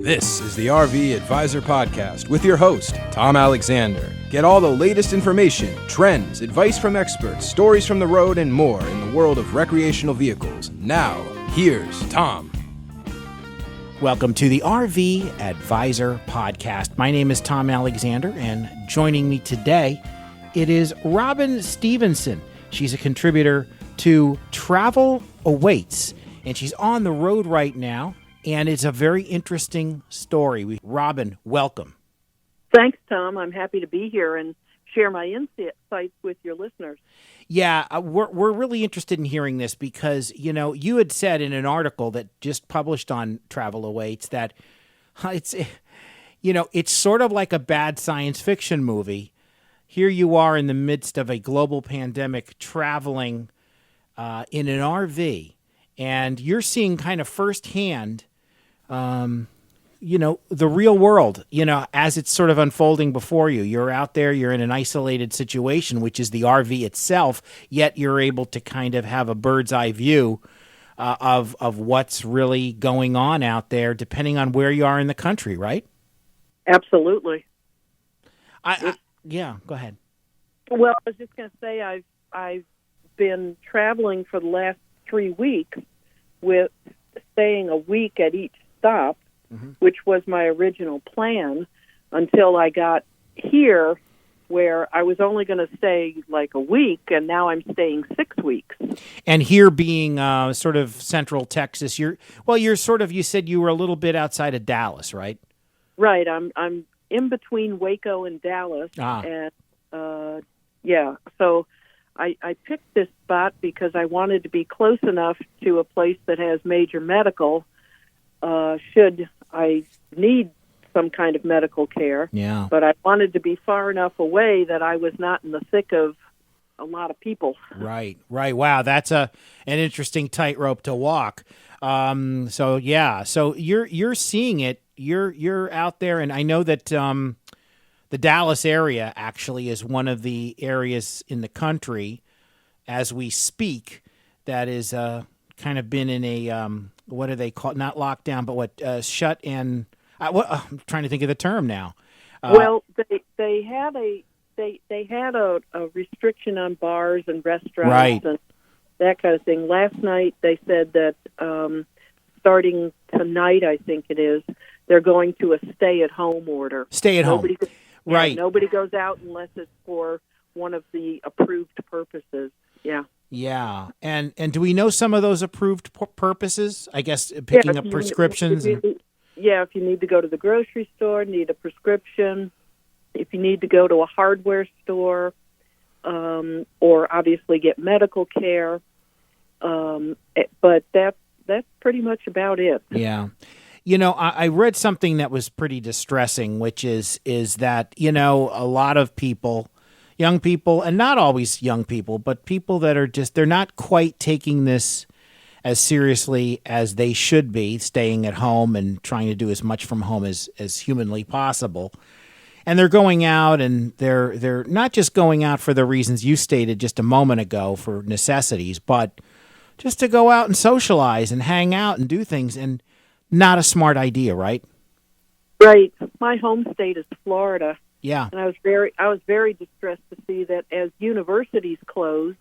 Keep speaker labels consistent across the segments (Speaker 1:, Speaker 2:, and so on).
Speaker 1: This is the RV Advisor Podcast with your host, Tom Alexander. Get all the latest information, trends, advice from experts, stories from the road, and more in the world of recreational vehicles. Now, here's Tom.
Speaker 2: Welcome to the RV Advisor Podcast. My name is Tom Alexander, and joining me today, it is Robyne Stevenson. She's a contributor to Travel Awaits, and she's on the road right now. And it's a very interesting story. Robyne, welcome.
Speaker 3: Thanks, Tom. I'm happy to be here and share my insights with your listeners.
Speaker 2: Yeah, we're really interested in hearing this because, you had said in an article that just published on Travel Awaits that it's sort of like a bad science fiction movie. Here you are in the midst of a global pandemic traveling in an RV, and you're seeing kind of firsthand the real world, as it's sort of unfolding before you. You're out there, you're in an isolated situation, which is the RV itself, yet you're able to kind of have a bird's eye view of what's really going on out there, depending on where you are in the country, right?
Speaker 3: Absolutely.
Speaker 2: Yeah, go ahead.
Speaker 3: Well, I was just going to say I've been traveling for the last 3 weeks with staying a week at each stop, which was my original plan, until I got here, where I was only going to stay like a week, and now I'm staying 6 weeks.
Speaker 2: And here being sort of central Texas, you said you were a little bit outside of Dallas, right?
Speaker 3: Right. I'm in between Waco and Dallas, and so I picked this spot because I wanted to be close enough to a place that has major medical, should I need some kind of medical care.
Speaker 2: Yeah.
Speaker 3: But I wanted to be far enough away that I was not in the thick of a lot of people.
Speaker 2: Right. Wow, that's an interesting tightrope to walk. So you're seeing it. You're out there, and I know that the Dallas area actually is one of the areas in the country, as we speak, that is kind of been in a what do they call it? Not lockdown, but shut in. I'm trying to think of the term now.
Speaker 3: Well, they had a restriction on bars and restaurants,
Speaker 2: right,
Speaker 3: and that kind of thing. Last night they said that starting tonight, I think it is, they're going to a stay-at-home order.
Speaker 2: Stay-at-home. Right.
Speaker 3: Nobody goes out unless it's for one of the approved purposes. Yeah.
Speaker 2: Yeah. And do we know some of those approved purposes? I guess picking up prescriptions.
Speaker 3: If you need to go to the grocery store, need a prescription, if you need to go to a hardware store, or obviously get medical care. But that's pretty much about it.
Speaker 2: Yeah. I read something that was pretty distressing, which is that, a lot of people, young people, and not always young people, but people that are they're not quite taking this as seriously as they should be, staying at home and trying to do as much from home as humanly possible. And they're going out, and they're not just going out for the reasons you stated just a moment ago, for necessities, but just to go out and socialize and hang out and do things. And not a smart idea, right?
Speaker 3: Right. My home state is Florida.
Speaker 2: Yeah.
Speaker 3: And I was very distressed to see that as universities closed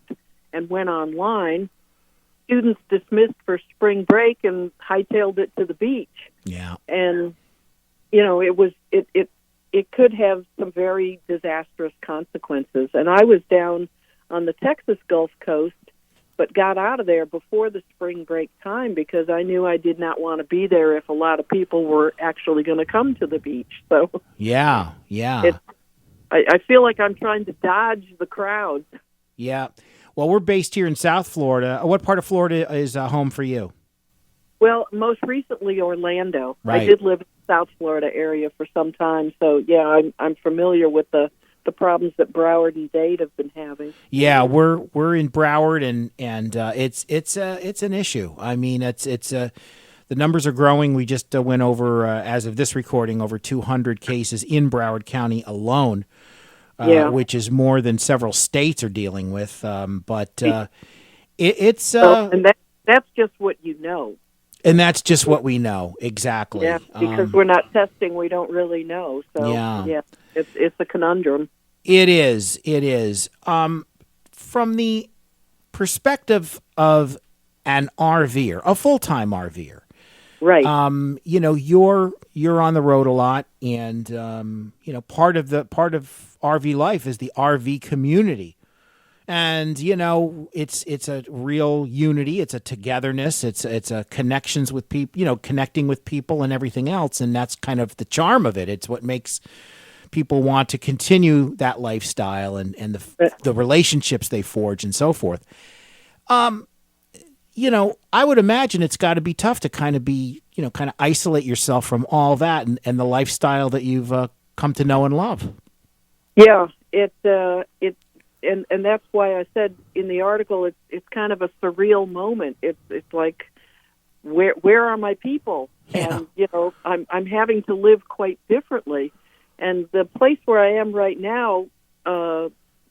Speaker 3: and went online, students dismissed for spring break and hightailed it to the beach.
Speaker 2: Yeah.
Speaker 3: And it could have some very disastrous consequences. And I was down on the Texas Gulf Coast, but got out of there before the spring break time because I knew I did not want to be there if a lot of people were actually going to come to the beach. So
Speaker 2: yeah.
Speaker 3: I feel like I'm trying to dodge the crowds.
Speaker 2: Yeah. Well, we're based here in South Florida. What part of Florida is home for you?
Speaker 3: Well, most recently Orlando.
Speaker 2: Right.
Speaker 3: I did live in the South Florida area for some time, so yeah, I'm familiar with the problems that Broward and Dade have been having.
Speaker 2: Yeah, we're in Broward, and it's an issue. I mean, the numbers are growing. We just went over, as of this recording, over 200 cases in Broward County alone, which is more than several states are dealing with. But it's
Speaker 3: and that's just what you know.
Speaker 2: And that's just what we know. Exactly.
Speaker 3: Yeah, because we're not testing, we don't really know. So, yeah it's a conundrum.
Speaker 2: It is. It is. From the perspective of an RVer, a full-time RVer,
Speaker 3: right?
Speaker 2: You're on the road a lot, and part of RV life is the RV community, and it's a real unity, it's a togetherness, it's a connections with people, connecting with people and everything else, and that's kind of the charm of it. It's what makes people want to continue that lifestyle and the relationships they forge and so forth. I would imagine it's got to be tough to kind of isolate yourself from all that and the lifestyle that you've come to know and love.
Speaker 3: Yeah, and that's why I said in the article it's kind of a surreal moment. It's like where are my people?
Speaker 2: Yeah.
Speaker 3: And I'm having to live quite differently. And the place where I am right now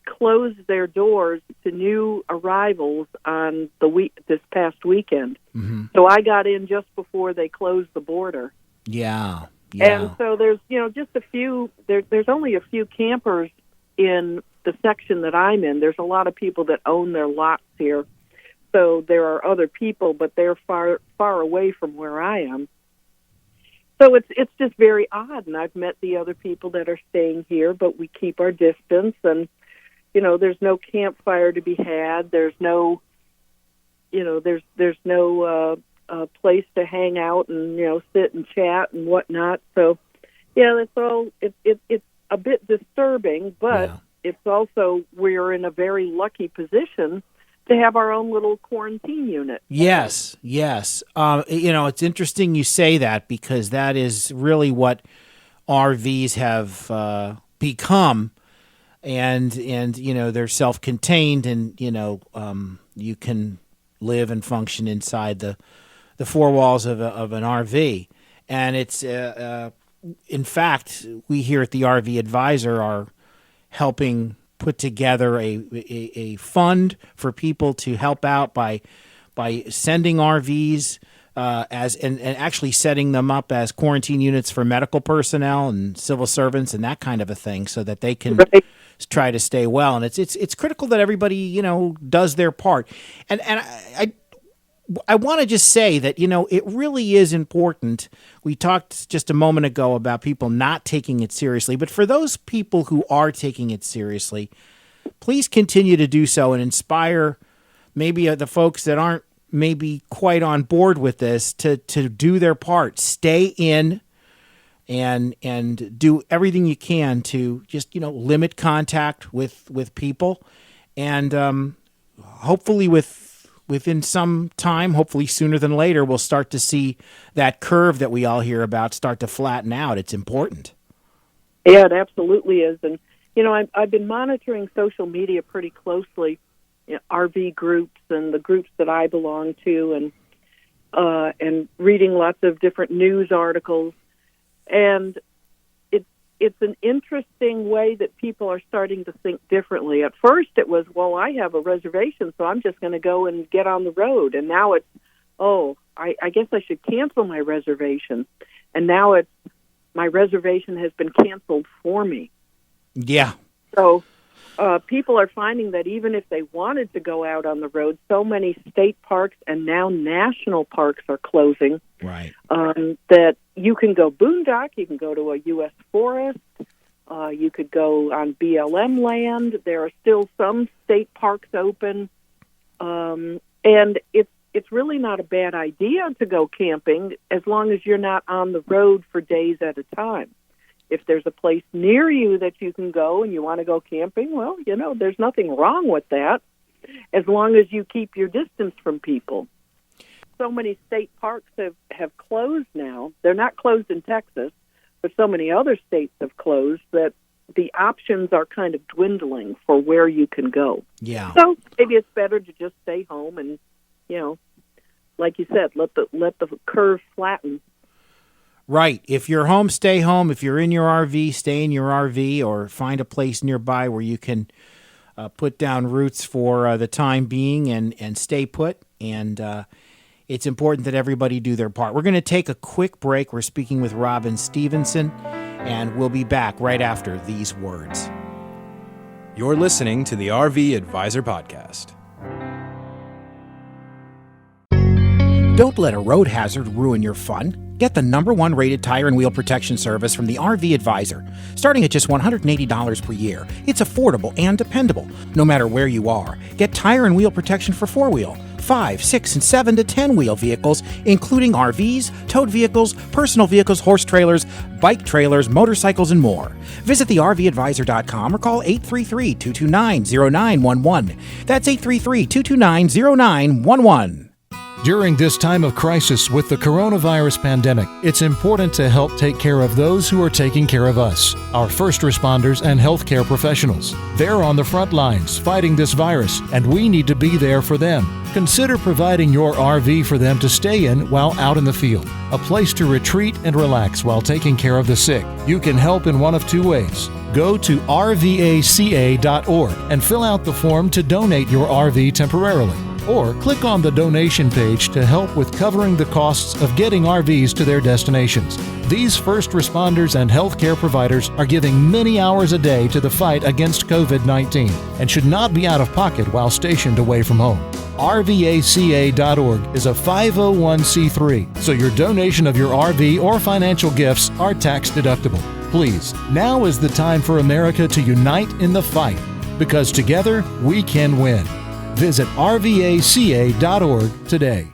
Speaker 3: closed their doors to new arrivals on this past weekend.
Speaker 2: Mm-hmm.
Speaker 3: So I got in just before they closed the border.
Speaker 2: Yeah.
Speaker 3: And so there's just a few. There's only a few campers in the section that I'm in. There's a lot of people that own their lots here, so there are other people, but they're far away from where I am. So it's just very odd, and I've met the other people that are staying here, but we keep our distance, and there's no campfire to be had. There's no, there's no place to hang out and sit and chat and whatnot. So yeah, that's all. It's a bit disturbing, but it's also we're in a very lucky position to have our own little quarantine unit.
Speaker 2: Yes. It's interesting you say that, because that is really what RVs have become, and they're self-contained, and you can live and function inside the four walls of an RV, and it's in fact, we here at the RV Advisor are helping put together a fund for people to help out by sending RVs and actually setting them up as quarantine units for medical personnel and civil servants and that kind of a thing, so that they can try to stay well. And it's critical that everybody does their part. And I want to just say that it really is important. We talked just a moment ago about people not taking it seriously, but for those people who are taking it seriously, please continue to do so and inspire maybe the folks that aren't maybe quite on board with this to do their part. Stay in and do everything you can to just limit contact with people, and hopefully within some time, hopefully sooner than later, we'll start to see that curve that we all hear about start to flatten out. It's important.
Speaker 3: Yeah, it absolutely is. And, I've been monitoring social media pretty closely, RV groups and the groups that I belong to, and reading lots of different news articles. And it's an interesting way that people are starting to think differently. At first it was, well, I have a reservation, so I'm just going to go and get on the road. And now it's, I guess I should cancel my reservation. And now it's, my reservation has been canceled for me.
Speaker 2: Yeah.
Speaker 3: So people are finding that even if they wanted to go out on the road, so many state parks and now national parks are closing.
Speaker 2: Right.
Speaker 3: That you can go boondock, you can go to a U.S. forest, you could go on BLM land. There are still some state parks open, and it's really not a bad idea to go camping as long as you're not on the road for days at a time. If there's a place near you that you can go and you want to go camping, well, there's nothing wrong with that, as long as you keep your distance from people. So many state parks have closed now. They're not closed in Texas, but so many other states have closed that the options are kind of dwindling for where you can go.
Speaker 2: Yeah.
Speaker 3: So maybe it's better to just stay home and, like you said, let the curve flatten.
Speaker 2: Right. If you're home, stay home. If you're in your RV, stay in your RV, or find a place nearby where you can put down roots for the time being and stay put. And it's important that everybody do their part. We're going to take a quick break. We're speaking with Robyne Stevenson, and we'll be back right after these words.
Speaker 1: You're listening to the RV Advisor Podcast.
Speaker 2: Don't let a road hazard ruin your fun. Get the #1 rated tire and wheel protection service from the RV Advisor. Starting at just $180 per year, it's affordable and dependable, no matter where you are. Get tire and wheel protection for 4-wheel, 5, 6, and 7 to 10-wheel vehicles, including RVs, towed vehicles, personal vehicles, horse trailers, bike trailers, motorcycles, and more. Visit theRVadvisor.com or call 833-229-0911. That's 833-229-0911.
Speaker 4: During this time of crisis with the coronavirus pandemic, it's important to help take care of those who are taking care of us, our first responders and healthcare professionals. They're on the front lines fighting this virus, and we need to be there for them. Consider providing your RV for them to stay in while out in the field, a place to retreat and relax while taking care of the sick. You can help in one of two ways. Go to rvaca.org and fill out the form to donate your RV temporarily. Or click on the donation page to help with covering the costs of getting RVs to their destinations. These first responders and healthcare providers are giving many hours a day to the fight against COVID-19 and should not be out of pocket while stationed away from home. RVACA.org is a 501c3, so your donation of your RV or financial gifts are tax deductible. Please, now is the time for America to unite in the fight, because together we can win. Visit RVACA.org today.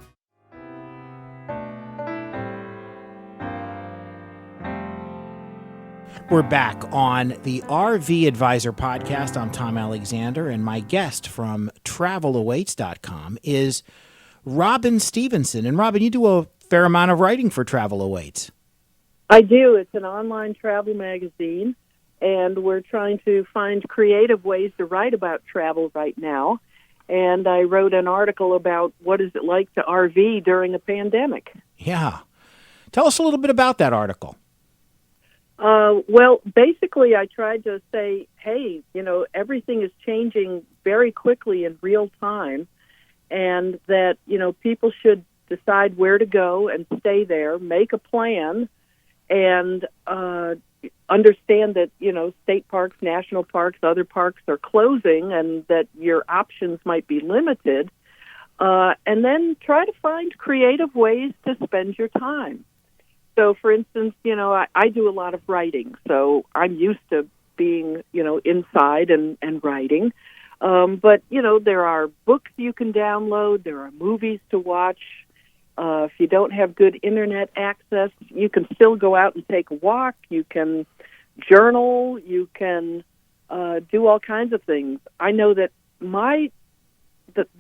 Speaker 2: We're back on the RV Advisor Podcast. I'm Tom Alexander, and my guest from TravelAwaits.com is Robyne Stevenson. And Robyne, you do a fair amount of writing for Travel Awaits.
Speaker 3: I do. It's an online travel magazine, and we're trying to find creative ways to write about travel right now. And I wrote an article about what is it like to RV during a pandemic.
Speaker 2: Yeah. Tell us a little bit about that article.
Speaker 3: Well, basically, I tried to say, hey, everything is changing very quickly in real time, and that, people should decide where to go and stay there, make a plan, and understand that, state parks, national parks, other parks are closing and that your options might be limited, and then try to find creative ways to spend your time. So, for instance, I do a lot of writing, so I'm used to being, inside and writing. But, there are books you can download, there are movies to watch. If you don't have good internet access, you can still go out and take a walk. You can journal. You can do all kinds of things. I know that the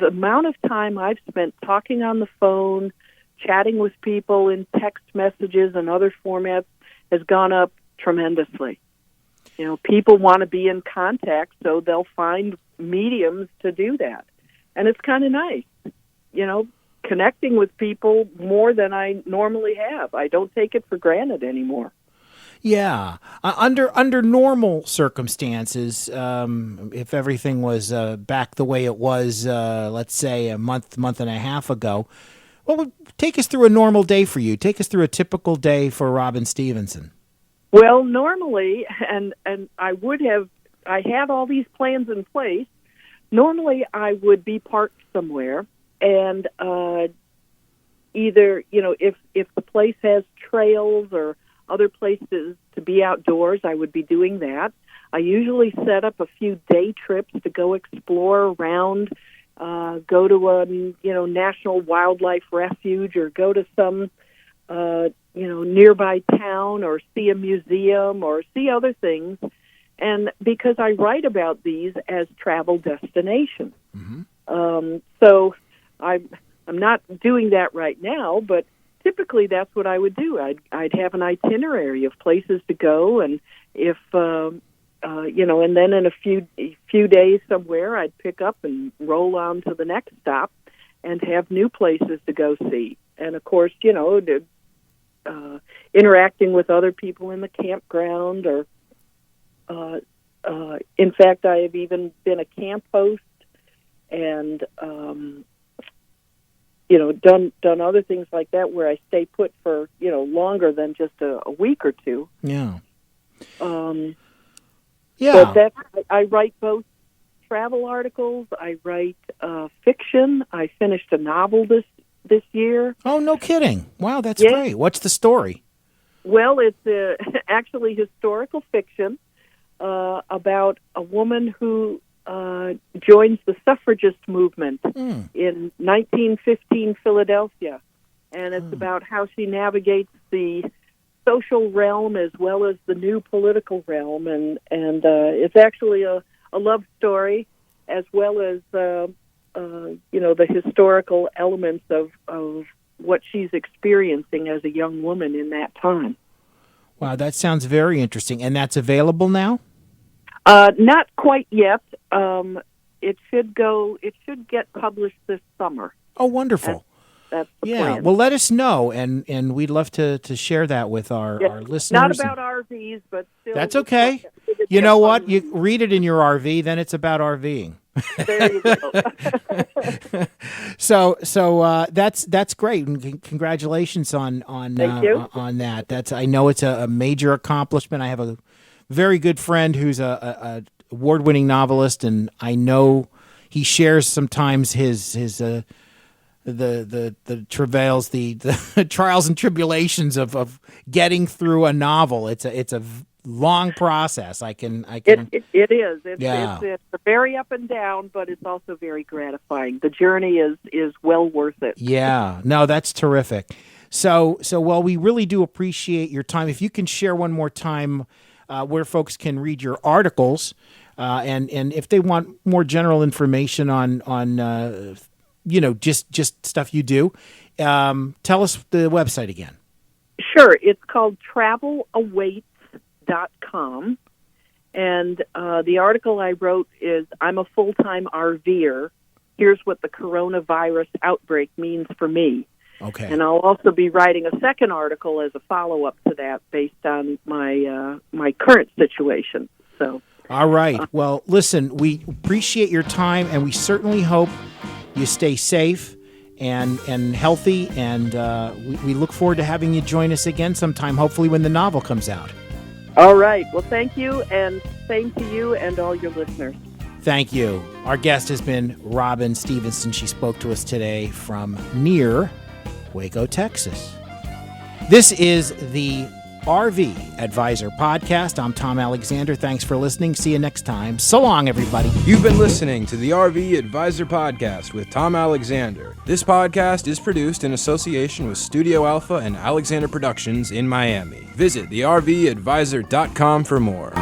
Speaker 3: amount of time I've spent talking on the phone, chatting with people in text messages and other formats has gone up tremendously. People want to be in contact, so they'll find mediums to do that. And it's kind of nice, connecting with people more than I normally have. I don't take it for granted anymore.
Speaker 2: Yeah. Under normal circumstances, if everything was back the way it was, let's say a month and a half ago, well, take us through a normal day for you. Take us through a typical day for Robyne Stevenson.
Speaker 3: Well, normally, and I had all these plans in place. Normally, I would be parked somewhere, and either, if the place has trails or other places to be outdoors, I would be doing that. I usually set up a few day trips to go explore around, go to a national wildlife refuge, or go to some nearby town, or see a museum, or see other things. And because I write about these as travel destinations, so I'm not doing that right now, but typically that's what I would do. I'd have an itinerary of places to go, and if and then in a few days somewhere, I'd pick up and roll on to the next stop and have new places to go see. And of course, interacting with other people in the campground, or in fact, I have even been a camp host, and done other things like that where I stay put for longer than just a week or two.
Speaker 2: Yeah.
Speaker 3: But I write both travel articles. I write fiction. I finished a novel this year.
Speaker 2: Oh, no kidding! Wow, that's great. What's the story?
Speaker 3: Well, it's actually historical fiction about a woman who joins the suffragist movement in 1915 Philadelphia, and it's about how she navigates the social realm as well as the new political realm, and it's actually a love story as well as the historical elements of what she's experiencing as a young woman in that time.
Speaker 2: Wow, that sounds very interesting, and that's available now?
Speaker 3: Not quite yet. It should get published this summer.
Speaker 2: Oh, wonderful.
Speaker 3: That's the plan.
Speaker 2: Well, let us know, and we'd love to share that with our listeners.
Speaker 3: Not about RVs, but still.
Speaker 2: That's okay. You know what? You read it in your RV, then it's about RVing.
Speaker 3: There you go.
Speaker 2: So that's great. And congratulations on
Speaker 3: Thank you.
Speaker 2: On that. I know it's a major accomplishment. I have a very good friend who's a award-winning novelist, and I know he shares sometimes his the travails, the trials and tribulations of getting through a novel. It's a long process. I can.
Speaker 3: It is. It's very up and down, but it's also very gratifying. The journey is well worth it.
Speaker 2: Yeah. No, that's terrific. So well, we really do appreciate your time. If you can share one more time where folks can read your articles, and if they want more general information on just stuff you do, tell us the website again.
Speaker 3: Sure. It's called TravelAwaits.com, and the article I wrote is "I'm a full-time RVer. Here's what the coronavirus outbreak means for me."
Speaker 2: Okay.
Speaker 3: And I'll also be writing a second article as a follow-up to that based on my current situation. So.
Speaker 2: All right. Well, listen, we appreciate your time, and we certainly hope you stay safe and healthy, and we look forward to having you join us again sometime, hopefully when the novel comes out.
Speaker 3: All right. Well, thank you, and same to you and all your listeners.
Speaker 2: Thank you. Our guest has been Robyne Stevenson. She spoke to us today from near Waco, Texas. This is the RV Advisor Podcast. I'm Tom Alexander. Thanks for listening. See you next time. So long, everybody.
Speaker 1: You've been listening to the RV Advisor Podcast with Tom Alexander. This podcast is produced in association with Studio Alpha and Alexander Productions in Miami. Visit thervadvisor.com for more.